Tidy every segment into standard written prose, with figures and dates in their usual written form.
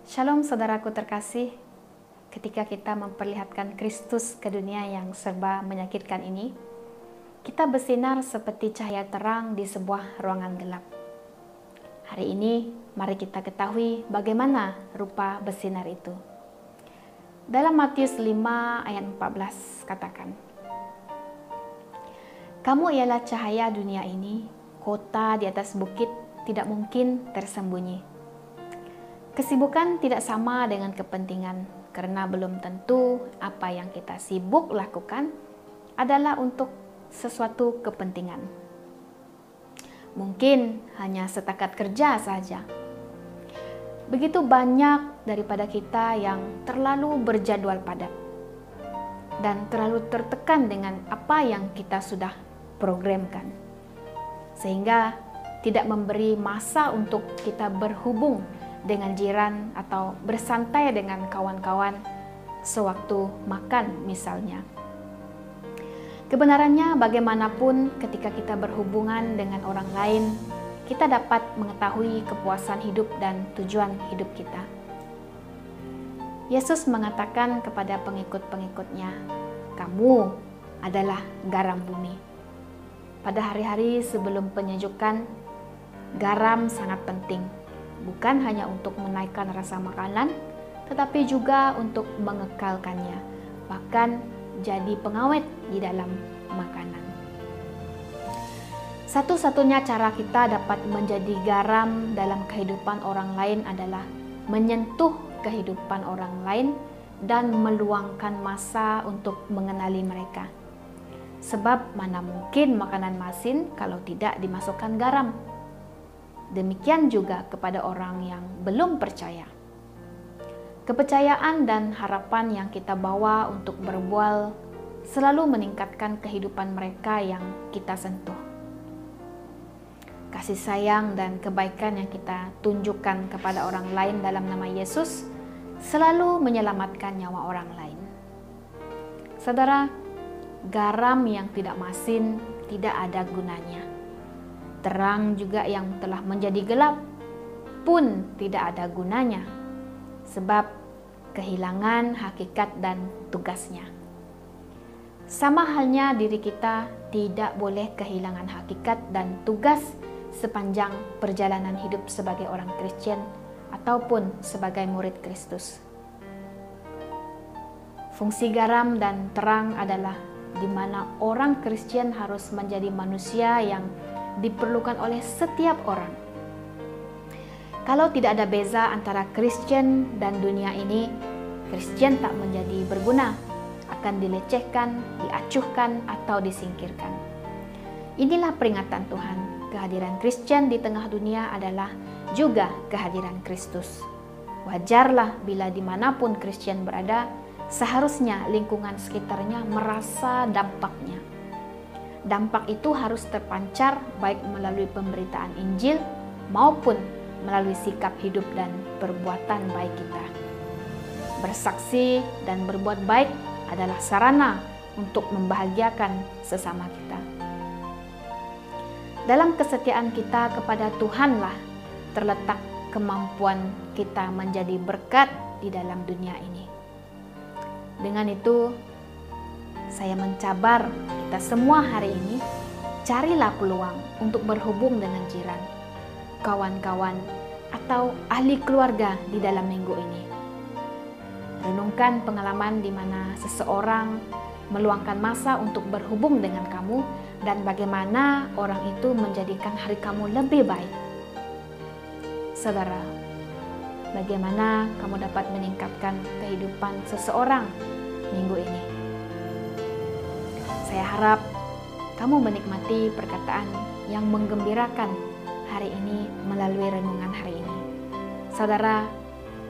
Shalom saudaraku terkasih, ketika kita memperlihatkan Kristus ke dunia yang serba menyakitkan ini, kita bersinar seperti cahaya terang di sebuah ruangan gelap. Hari ini, mari kita ketahui bagaimana rupa bersinar itu. Dalam Matius 5 ayat 14 katakan, "Kamu ialah cahaya dunia ini, kota di atas bukit tidak mungkin tersembunyi." Kesibukan tidak sama dengan kepentingan, karena belum tentu apa yang kita sibuk lakukan adalah untuk sesuatu kepentingan. Mungkin hanya setakat kerja saja. Begitu banyak daripada kita yang terlalu berjadwal padat dan terlalu tertekan dengan apa yang kita sudah programkan, sehingga tidak memberi masa untuk kita berhubung dengan jiran atau bersantai dengan kawan-kawan sewaktu makan misalnya. Kebenarannya bagaimanapun ketika kita berhubungan dengan orang lain, kita dapat mengetahui kepuasan hidup dan tujuan hidup kita. Yesus mengatakan kepada pengikut-pengikutnya, "Kamu adalah garam bumi." Pada hari-hari sebelum penyejukan, garam sangat penting. Bukan hanya untuk menaikkan rasa makanan, tetapi juga untuk mengekalkannya, bahkan jadi pengawet di dalam makanan. Satu-satunya cara kita dapat menjadi garam dalam kehidupan orang lain adalah menyentuh kehidupan orang lain dan meluangkan masa untuk mengenali mereka. Sebab mana mungkin makanan masin kalau tidak dimasukkan garam. Demikian juga kepada orang yang belum percaya. Kepercayaan dan harapan yang kita bawa untuk berbual selalu meningkatkan kehidupan mereka yang kita sentuh. Kasih sayang dan kebaikan yang kita tunjukkan kepada orang lain dalam nama Yesus selalu menyelamatkan nyawa orang lain. Saudara, garam yang tidak masin tidak ada gunanya. Terang juga yang telah menjadi gelap pun tidak ada gunanya, sebab kehilangan hakikat dan tugasnya. Sama halnya diri kita tidak boleh kehilangan hakikat dan tugas sepanjang perjalanan hidup sebagai orang Kristen ataupun sebagai murid Kristus. Fungsi garam dan terang adalah di mana orang Kristen harus menjadi manusia yang diperlukan oleh setiap orang. Kalau tidak ada beza antara Kristen dan dunia ini, Kristen tak menjadi berguna, akan dilecehkan, diacuhkan, atau disingkirkan. Inilah peringatan Tuhan. Kehadiran Kristen di tengah dunia adalah juga kehadiran Kristus. Wajarlah bila dimanapun Kristen berada, seharusnya lingkungan sekitarnya merasa dampaknya. Dampak itu harus terpancar baik melalui pemberitaan Injil maupun melalui sikap hidup dan perbuatan baik kita. Bersaksi dan berbuat baik adalah sarana untuk membahagiakan sesama kita. Dalam kesetiaan kita kepada Tuhanlah terletak kemampuan kita menjadi berkat di dalam dunia ini. Dengan itu, saya mencabar kita semua hari ini, carilah peluang untuk berhubung dengan jiran, kawan-kawan, atau ahli keluarga di dalam minggu ini. Renungkan pengalaman di mana seseorang meluangkan masa untuk berhubung dengan kamu dan bagaimana orang itu menjadikan hari kamu lebih baik. Saudara, bagaimana kamu dapat meningkatkan kehidupan seseorang minggu ini? Saya harap kamu menikmati perkataan yang menggembirakan hari ini melalui renungan hari ini. Saudara,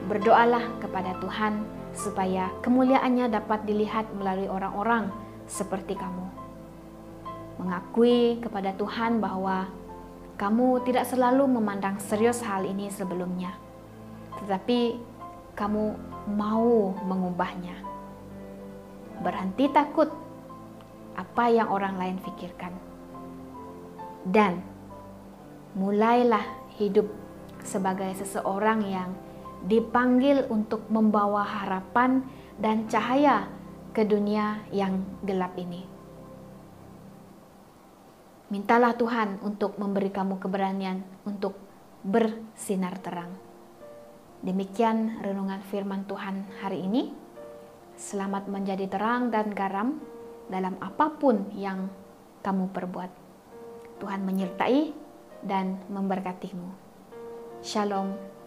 berdoalah kepada Tuhan supaya kemuliaannya dapat dilihat melalui orang-orang seperti kamu. Mengakui kepada Tuhan bahwa kamu tidak selalu memandang serius hal ini sebelumnya, tetapi kamu mau mengubahnya. Berhenti takut apa yang orang lain pikirkan, dan mulailah hidup sebagai seseorang yang dipanggil untuk membawa harapan dan cahaya ke dunia yang gelap ini. Mintalah Tuhan untuk memberi kamu keberanian untuk bersinar terang. Demikian renungan firman Tuhan hari ini. Selamat menjadi terang dan garam dalam apapun yang kamu perbuat. Tuhan menyertai dan memberkatimu. Shalom.